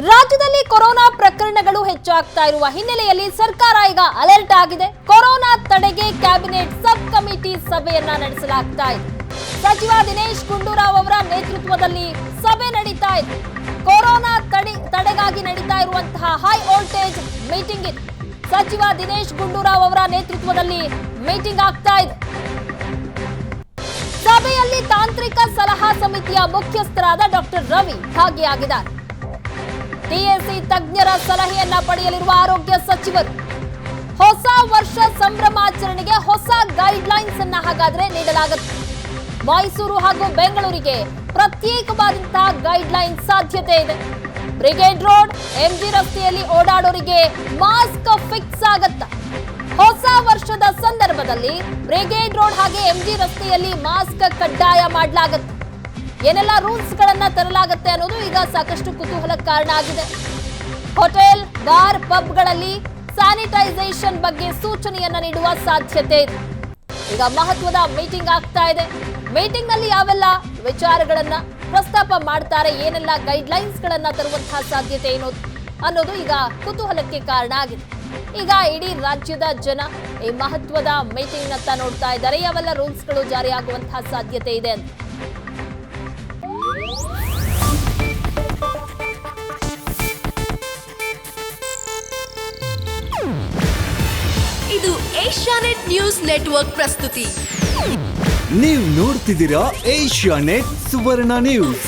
ರಾಜ್ಯದಲ್ಲಿ ಕೊರೋನಾ ಪ್ರಕರಣಗಳು ಹೆಚ್ಚಾಗ್ತಾ ಇರುವ ಹಿನ್ನೆಲೆಯಲ್ಲಿ ಸರ್ಕಾರ ಈಗ ಅಲರ್ಟ್ ಆಗಿದೆ. ಕೊರೋನಾ ತಡೆಗೆ ಕ್ಯಾಬಿನೆಟ್ ಸಬ್ ಕಮಿಟಿ ಸಭೆಯನ್ನ ನಡೆಸಲಾಗ್ತಾ ಇದೆ. ಸಚಿವ ದಿನೇಶ್ ಗುಂಡೂರಾವ್ ಅವರ ನೇತೃತ್ವದಲ್ಲಿ ಸಭೆ ನಡೀತಾ ಇದೆ. ಕೊರೋನಾ ತಡೆಗಾಗಿ ನಡೀತಾ ಇರುವಂತಹ ಹೈ ವೋಲ್ಟೇಜ್ ಮೀಟಿಂಗ್ ಇದೆ. ಸಚಿವ ದಿನೇಶ್ ಗುಂಡೂರಾವ್ ಅವರ ನೇತೃತ್ವದಲ್ಲಿ ಮೀಟಿಂಗ್ ಆಗ್ತಾ ಇದೆ. ಸಭೆಯಲ್ಲಿ ತಾಂತ್ರಿಕ ಸಲಹಾ ಸಮಿತಿಯ ಮುಖ್ಯಸ್ಥರಾದ ಡಾಕ್ಟರ್ ರವಿ ಭಾಗಿಯಾಗಿದ್ದಾರೆ. ಟಿಎಸಿ ತಜ್ಞರ ಸಲಹೆಯನ್ನ ಪಡೆಯಲಿರುವ ಆರೋಗ್ಯ ಸಚಿವರು ಹೊಸ ವರ್ಷ ಸಂಭ್ರಮಾಚರಣೆಗೆ ಹೊಸ ಗೈಡ್ ಲೈನ್ಸ್ ಅನ್ನ ಹಾಗಾದ್ರೆ ನೀಡಲಾಗುತ್ತೆ. ಮೈಸೂರು ಹಾಗೂ ಬೆಂಗಳೂರಿಗೆ ಪ್ರತ್ಯೇಕವಾದಂತಹ ಗೈಡ್ ಲೈನ್ ಸಾಧ್ಯತೆ ಇದೆ. ಬ್ರಿಗೇಡ್ ರೋಡ್, ಎಂಜಿ ರಸ್ತೆಯಲ್ಲಿ ಓಡಾಡೋರಿಗೆ ಮಾಸ್ಕ್ ಫಿಕ್ಸ್ ಆಗತ್ತಾ? ಹೊಸ ವರ್ಷದ ಸಂದರ್ಭದಲ್ಲಿ ಬ್ರಿಗೇಡ್ ರೋಡ್ ಹಾಗೆ ಎಂಜಿ ರಸ್ತೆಯಲ್ಲಿ ಮಾಸ್ಕ್ ಕಡ್ಡಾಯ ಮಾಡಲಾಗುತ್ತೆ. ಏನೆಲ್ಲ ರೂಲ್ಸ್ ಗಳನ್ನ ತರಲಾಗುತ್ತೆ ಅನ್ನೋದು ಈಗ ಸಾಕಷ್ಟು ಕುತೂಹಲಕ್ಕೆ ಕಾರಣ ಆಗಿದೆ. ಹೋಟೆಲ್, ಬಾರ್, ಪಬ್ಗಳಲ್ಲಿ ಸ್ಯಾನಿಟೈಸೇಷನ್ ಬಗ್ಗೆ ಸೂಚನೆಯನ್ನ ನೀಡುವ ಸಾಧ್ಯತೆ ಇದೆ. ಈಗ ಮಹತ್ವದ ಮೀಟಿಂಗ್ ಆಗ್ತಾ ಇದೆ. ಮೀಟಿಂಗ್ ನಲ್ಲಿ ಯಾವೆಲ್ಲ ವಿಚಾರಗಳನ್ನ ಪ್ರಸ್ತಾಪ ಮಾಡ್ತಾರೆ, ಏನೆಲ್ಲ ಗೈಡ್ ಲೈನ್ಸ್ ಗಳನ್ನ ತರುವಂತಹ ಸಾಧ್ಯತೆ ಏನು ಅನ್ನೋದು ಈಗ ಕುತೂಹಲಕ್ಕೆ ಕಾರಣ ಆಗಿದೆ. ಈಗ ಇಡೀ ರಾಜ್ಯದ ಜನ ಈ ಮಹತ್ವದ ಮೀಟಿಂಗ್ ನತ್ತ ನೋಡ್ತಾ ಇದ್ದಾರೆ. ಯಾವೆಲ್ಲ ರೂಲ್ಸ್ ಗಳು ಜಾರಿಯಾಗುವಂತಹ ಸಾಧ್ಯತೆ ಇದೆ ಅಂತ. ಇದು ಏಷ್ಯಾನೆಟ್ ನ್ಯೂಸ್ ನೆಟ್ವರ್ಕ್ ಪ್ರಸ್ತುತಿ. ನೀವು ನೋಡ್ತಿದ್ದೀರಾ ಏಷ್ಯಾನೆಟ್ ಸುವರ್ಣ ನ್ಯೂಸ್.